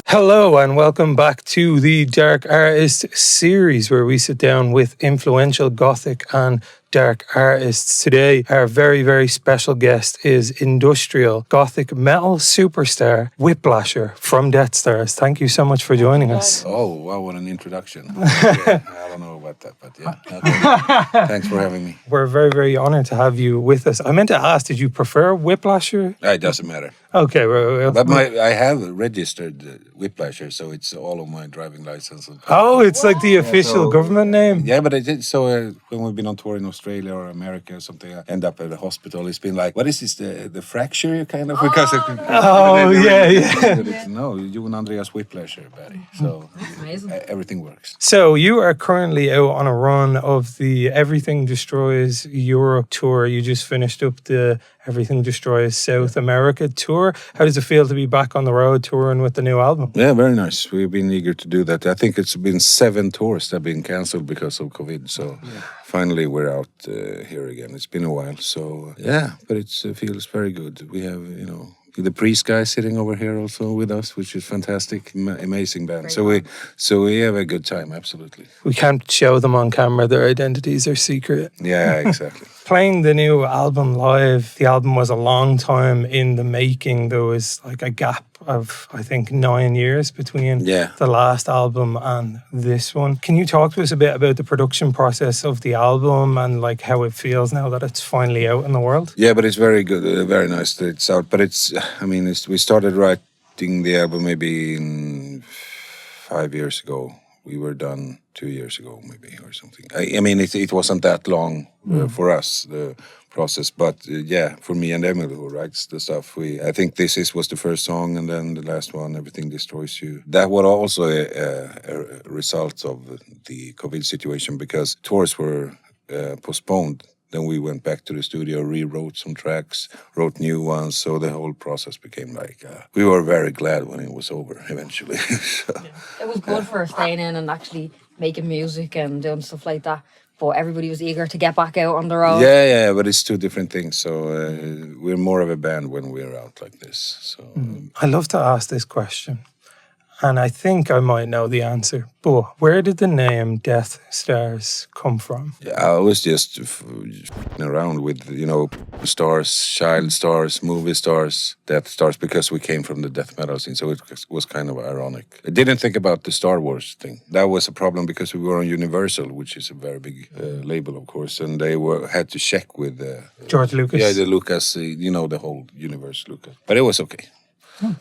Hello and welcome back to the Dark Artist series where we sit down with influential Gothic and dark artists. Today, our very, very special guest is industrial Gothic metal superstar Whiplasher from Deathstars. Thank you so much for joining us. Oh, wow, what an introduction. Yeah, I don't know about that, but yeah. Okay. Thanks for having me. We're very, very honored to have you with us. I meant to ask, did you prefer Whiplasher? It doesn't matter. Okay, well, But I have registered Whiplasher, so it's all of my driving license. Oh, it's like the official government name? Yeah, but I did. So when we've been on tour in Australia or America or something, I end up at a hospital. It's been like, what is this, the fracture kind of? Because yeah. No, you and Andreas Whiplasher, buddy. So everything works. So you are currently out on a run of the Everything Destroys Europe tour. You just finished up the Everything Destroys South America tour. How does it feel to be back on the road touring with the new album? Yeah, very nice. We've been eager to do that. I think it's been 7 tours that have been cancelled because of COVID. So finally we're out here again. It's been a while. So yeah, but it feels very good. We have, the Priest guy sitting over here also with us, which is fantastic, amazing band. So we have a good time, absolutely. We can't show them on camera; their identities are secret. Yeah, exactly. Playing the new album live, the album was a long time in the making. There was like a gap of, I think, 9 years between the last album and this one. Can you talk to us a bit about the production process of the album and like how it feels now that it's finally out in the world? Yeah, but it's very good, very nice that it's out. But we started writing the album maybe 5 years ago. We were done 2 years ago, maybe, or something. It wasn't that long for us, the process. But for me and Emily, who writes the stuff, I think this was the first song, and then the last one, Everything Destroys You. That was also a result of the COVID situation, because tours were postponed. Then we went back to the studio, rewrote some tracks, wrote new ones. So the whole process became like, we were very glad when it was over eventually. It was good for staying in and actually making music and doing stuff like that. But everybody was eager to get back out on the road. Yeah, but it's 2 different things. So we're more of a band when we're out like this. So I love to ask this question, and I think I might know the answer. But where did the name Deathstars come from? Yeah, I was just around with, stars, child stars, movie stars, death stars, because we came from the death metal scene. So it was kind of ironic. I didn't think about the Star Wars thing. That was a problem because we were on Universal, which is a very big label, of course. And they had to check with George Lucas. Yeah, the Lucas, the whole universe Lucas. But it was okay.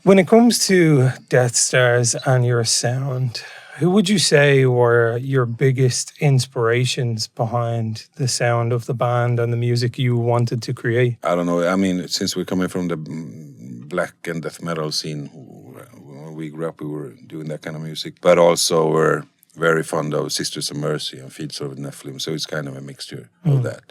When it comes to Deathstars and your sound, who would you say were your biggest inspirations behind the sound of the band and the music you wanted to create? I don't know. Since we're coming from the black and death metal scene, when we grew up, we were doing that kind of music. But also we're very fond of Sisters of Mercy and Fields of Nephilim. So it's kind of a mixture of that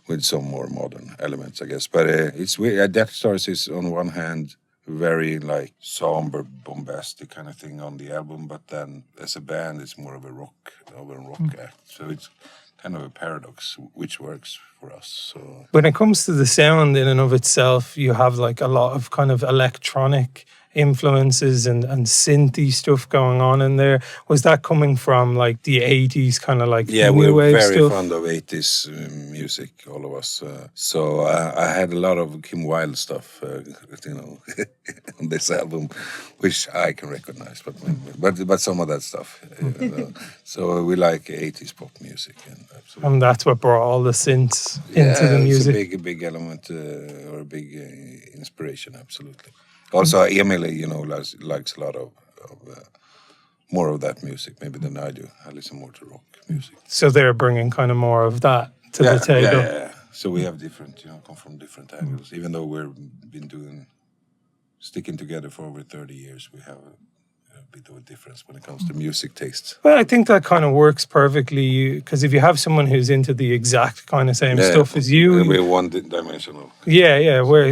with some more modern elements, I guess. But Deathstars is on one hand very like somber, bombastic kind of thing on the album, but then as a band it's more of a rock act. So it's kind of a paradox, which works for us. So when it comes to the sound in and of itself, you have like a lot of kind of electronic influences and synthy stuff going on in there. Was that coming from like the 80s kind of like new wave we're very stuff? fond of 80s music, all of us. So I had a lot of Kim Wilde stuff, on this album, which I can recognize, but some of that stuff. So we like 80s pop music, and that's what brought all the synths into the music. It's a big element or a big inspiration, absolutely. Also, Emily, likes a lot of more of that music, maybe than I do. I listen more to rock music. So they're bringing kind of more of that to the table. Yeah. So we have different, come from different angles. Even though we've been sticking together for over 30 years, we have a bit of a difference when it comes to music tastes. Well, I think that kind of works perfectly, because if you have someone who's into the exact kind of same stuff as you, we're one-dimensional.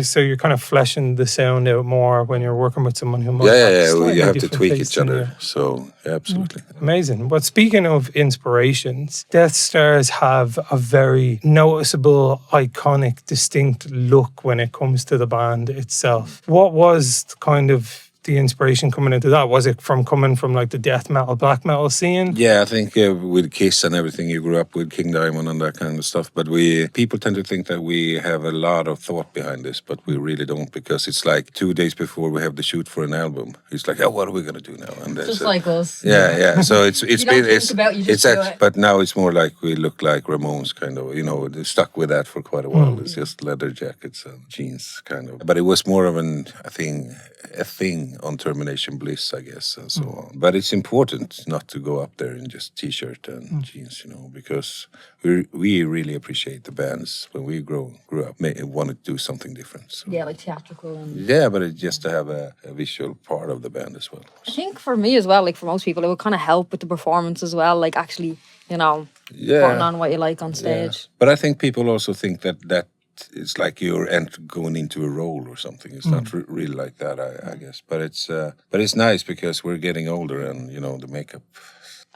So you're kind of fleshing the sound out more when you're working with someone who might you have to tweak each other. So absolutely amazing. But speaking of inspirations, Deathstars have a very noticeable, iconic, distinct look when it comes to the band itself. What was kind of the inspiration coming into that? Was it coming from like the death metal, black metal scene? Yeah, I think with Kiss and everything, you grew up with King Diamond and that kind of stuff. But people tend to think that we have a lot of thought behind this, but we really don't, because it's like 2 days before we have the shoot for an album. It's like, oh, what are we gonna do now? And Just like us. Yeah. So it's You don't think about it, you just do it. but now it's more like we look like Ramones, kind of. You know, they stuck with that for quite a while. It's just leather jackets and jeans, kind of. But it was more of a thing on Termination Bliss, I guess, and so on. But it's important not to go up there in just t-shirt and jeans, you know, because we really appreciate the bands when we grew up, wanted to do something different. So. Yeah, like theatrical. Yeah, but it's just to have a visual part of the band as well. I think for me as well, like for most people, it would kind of help with the performance as well, like actually, you know, putting on what you like on stage. Yeah. But I think people also think that it's like you're going into a role or something. It's not really like that, I guess. But it's nice because we're getting older, and you know, the makeup.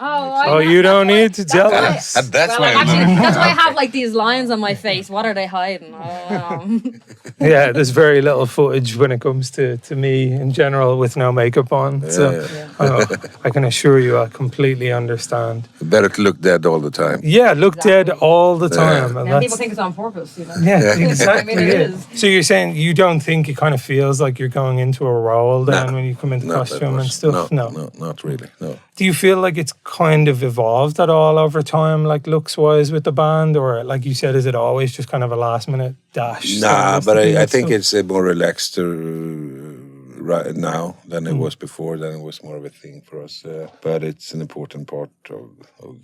Oh, you don't need to tell us. That's why. That's why I have like these lines on my face. What are they hiding? I don't know. Yeah, there's very little footage when it comes to me in general with no makeup on. So I can assure you, I completely understand. Better to look dead all the time. Yeah, look dead all the time. And And people think it's on purpose, you know. Yeah, exactly. I mean, it is. So you're saying you don't think it kind of feels like you're going into a role then when you come into costume and stuff? No, not really. No. Do you feel like it's kind of evolved at all over time, like looks-wise with the band? Or like you said, is it always just kind of a last-minute dash? Nah, but I think it's more relaxed right now than it was before. Then it was more of a thing for us. But it's an important part of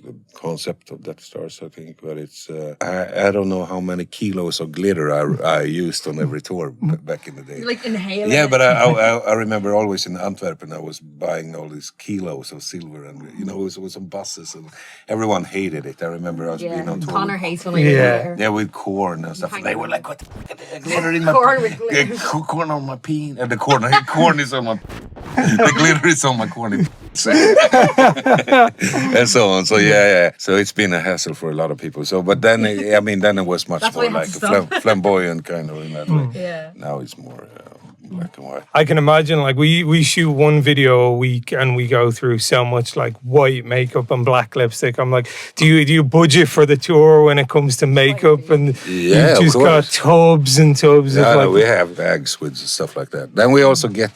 the concept of Deathstars, I think. But it's I don't know how many kilos of glitter I used on every tour back in the day. Like inhaling. Yeah, but I remember always in Antwerp, I was buying all these kilos of silver, and you know, it was on buses, and everyone hated it. I remember I was being on tour. Connor hates when I get there. Yeah, with corn and stuff. And they were like, "What? The glitter in my Corn with glitter. corn on my peen, and the corn is on my, the glitter is on my corny." And so on. So yeah. So it's been a hassle for a lot of people. So, but then then it was much more like flamboyant kind of in that way. Yeah. Now it's more black and white. I can imagine, like, we shoot one video a week and we go through so much like white makeup and black lipstick. I'm like, do you budget for the tour when it comes to makeup? And Yeah, you've just got tubs and tubs of like. We have bags with stuff like that. Then we also get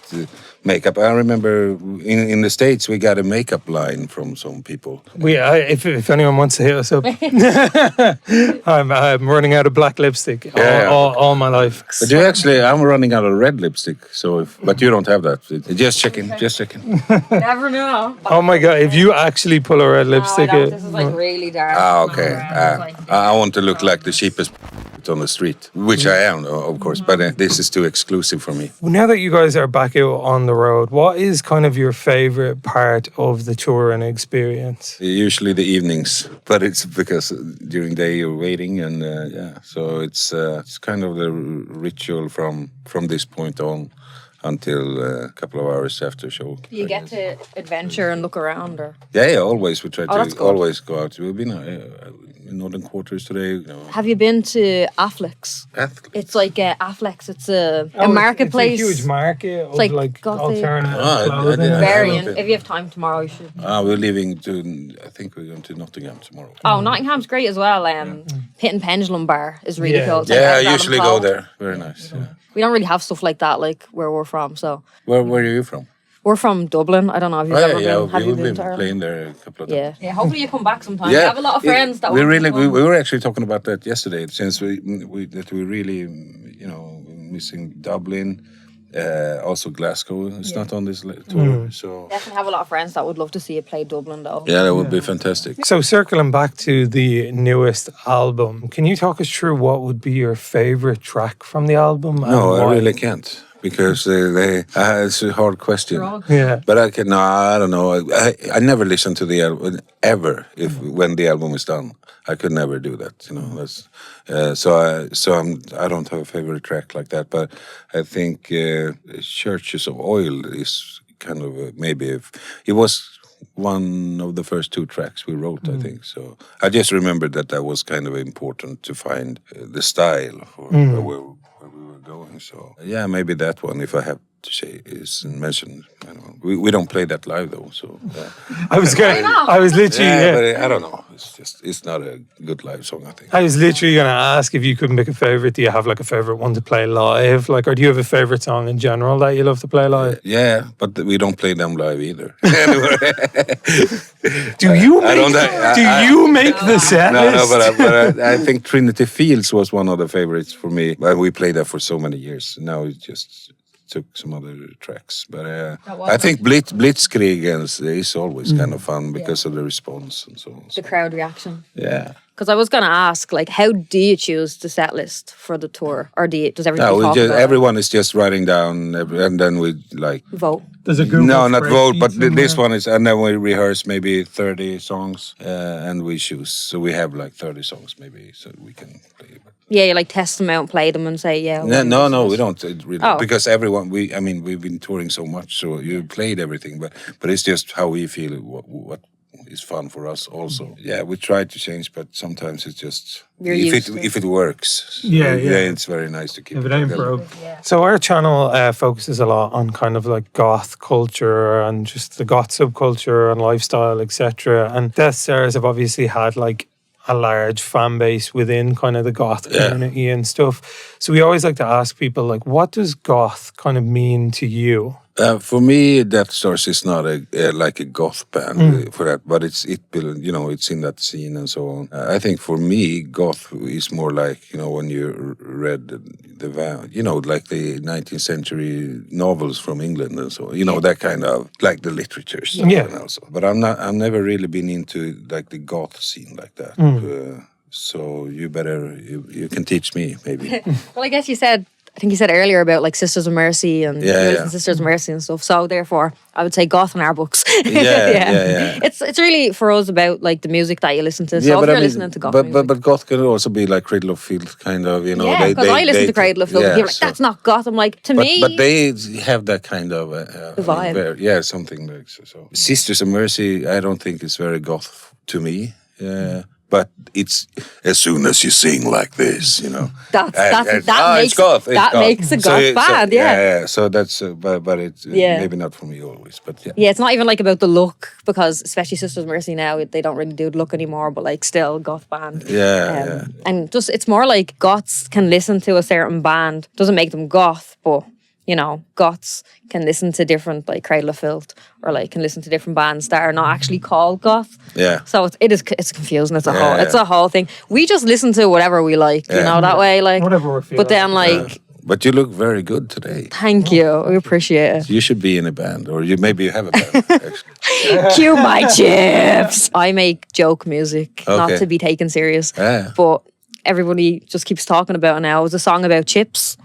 makeup. I remember in the States we got a makeup line from some people. If anyone wants to hit us up, I'm running out of black lipstick all my life. But I'm running out of red lipstick. So, but you don't have that. Just checking. Never know. Oh my god! If you actually pull a red lipstick, This is like really dark. Okay. I want to look like the cheapest on the street, which I am, of course. But this is too exclusive for me. Now that you guys are back out on the road, what is kind of your favorite part of the touring experience? Usually the evenings, but it's because during the day you're waiting, and so it's kind of the ritual from this point on until a couple of hours after show. You get to adventure and look around, or always we try to always go out. We've been in Northern Quarters today. You know. Have you been to Affleck's? It's like Affleck's. It's a marketplace. It's a huge market of like Gothic. alternative clothing. Variant. If you have time tomorrow, you should. We're leaving I think we're going to Nottingham tomorrow. Oh, Nottingham's great as well. Pit and Pendulum Bar is really cool. It's like I usually go there. Very nice. Yeah. We don't really have stuff like that, like where we're from. So where are you from? We're from Dublin. I don't know if you've ever been. Have you been to Ireland? Playing there a couple of times. Yeah. Hopefully you come back sometime. We have a lot of friends that we were actually talking about that yesterday. Since we really missing Dublin, also Glasgow. It's not on this tour, so definitely have a lot of friends that would love to see you play Dublin, though. Yeah, that would be fantastic. So circling back to the newest album, can you talk us through what would be your favorite track from the album? No, I really can't. Because it's a hard question. Yeah, but I don't know. I never listen to the album ever. When the album is done, I could never do that. You know, I don't have a favorite track like that. But I think Churches of Oil is kind of maybe it was one of the first two tracks we wrote. I think so. I just remembered that was kind of important to find the style for where we were going. So maybe that one if I have to say is mentioned. I don't know. We don't play that live though. So I was literally, yeah, but I don't know. It's not a good live song. I think. I was literally going to ask if you could pick a favorite. Do you have like a favorite one to play live? Like, or do you have a favorite song in general that you love to play live? Yeah, but we don't play them live either. Do you make the set No, list? but I think Trinity Fields was one of the favorites for me. But we played that for so many years. Now it just took some other tracks. But I think Blitzkrieg is always kind of fun because of the response and so on. The crowd reaction. Yeah. Because I was going to ask, like, how do you choose the set list for the tour? Or does everybody talk about everyone is just writing down, and then we like... vote? There's a Google No, not vote, but spreadsheet this somewhere. one is... And then we rehearse maybe 30 songs, and we choose. So we have like 30 songs maybe, so we can play. Yeah, you like test them out, play them and say, yeah. No, we don't really. Oh. Because everyone, we've been touring so much, so you played everything, but it's just how we feel, what is fun for us also. Yeah, we try to change, but sometimes it's just... If it works. Yeah. It's very nice to keep If it ain't together. broke. So our channel focuses a lot on kind of like goth culture and just the goth subculture and lifestyle, etc. And Deathstars have obviously had like a large fan base within kind of the goth community and stuff. So we always like to ask people like, what does goth kind of mean to you? For me, Deathstars is not like a goth band for that, but it's in that scene and so on. I think for me, goth is more like when you read like the 19th century novels from England and so that kind of like the literature stuff. Yeah. And also. But I've never really been into like the goth scene like that. So you can teach me maybe. Well, I think you said earlier about like Sisters of Mercy and Sisters of Mercy and stuff. So therefore, I would say goth in our books. Yeah. It's really for us about like the music that you listen to. So if you're listening to goth music. But goth can also be like Cradle of Filth kind of, Yeah, because I listen to Cradle of Filth. And people are like, that's not goth. I'm like, to me. But they have that kind of vibe. Something like so. Sisters of Mercy, I don't think it's very goth to me. But it's as soon as you sing like this, That makes a goth band, yeah. So that's, but it's maybe not for me always, but yeah. Yeah, it's not even like about the look because especially Sisters of Mercy now they don't really do the look anymore, but like still goth band. Yeah. And just it's more like goths can listen to a certain band, doesn't make them goth, but goths can listen to different like Cradle of Filth or like can listen to different bands that are not actually called goth. Yeah. So it's confusing. It's a whole thing. We just listen to whatever we like, that way, like whatever we're feeling. But then like. But you look very good today. Thank you. We appreciate it. You should be in a band, or maybe you have a band. Actually. Cue my chips. I make joke music, not to be taken serious. But everybody just keeps talking about it now. It was a song about chips.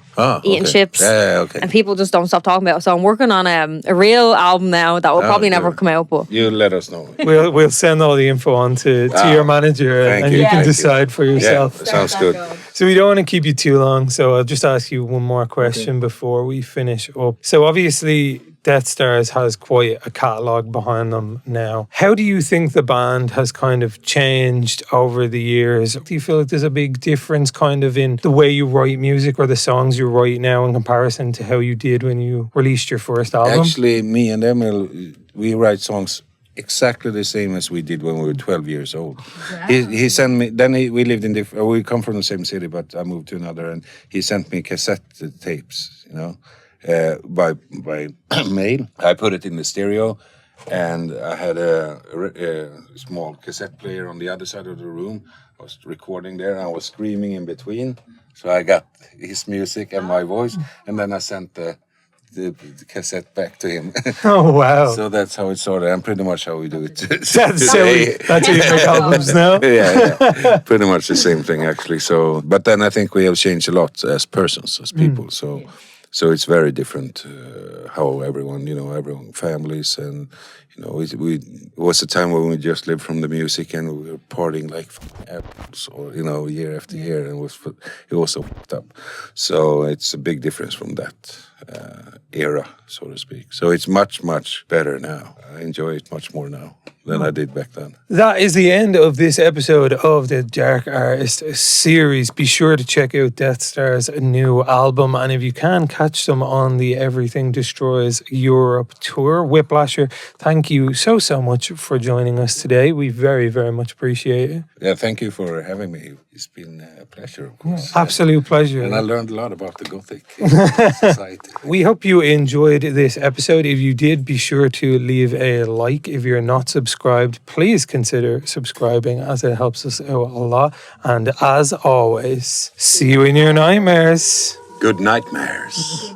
Eating chips. Okay. And people just don't stop talking about it. So I'm working on a real album now that will probably never come out. But you let us know. We'll send all the info on to your manager and you can decide for yourself. Yeah, sounds good. So we don't want to keep you too long. So I'll just ask you one more question before we finish up. So obviously Deathstars has quite a catalogue behind them now. How do you think the band has kind of changed over the years? Do you feel like there's a big difference kind of in the way you write music or the songs you write now in comparison to how you did when you released your first album? Actually, me and Emil, we write songs exactly the same as we did when we were 12 years old. Wow. He sent me, we lived in different, we come from the same city, but I moved to another, and he sent me cassette tapes, by mail. I put it in the stereo, and I had a small cassette player on the other side of the room. I was recording there, and I was screaming in between. So I got his music and my voice, and then I sent the cassette back to him. Oh, wow. So that's how it started, and pretty much how we do it That's how you make albums now? Yeah. Pretty much the same thing, actually. So, but then I think we have changed a lot as persons, as people. So it's very different how everyone, families, and it was a time when we just lived from the music and we were partying like apples, or year after year, and it was so fucked up. So it's a big difference from that. era, so to speak. So it's much, much better now. I enjoy it much more now than I did back then. That is the end of this episode of the Dark Artist series. Be sure to check out Deathstars' new album, and if you can, catch them on the Everything Destroys Europe tour. Whiplasher, thank you so much for joining us today. We very, very much appreciate it. Yeah, thank you for having me. It's been a pleasure, of course. Absolute pleasure. And I learned a lot about the Gothic society. We hope you enjoyed this episode. If you did, be sure to leave a like. If you're not subscribed, please consider subscribing, as it helps us out a lot. And as always, see you in your nightmares. Good nightmares.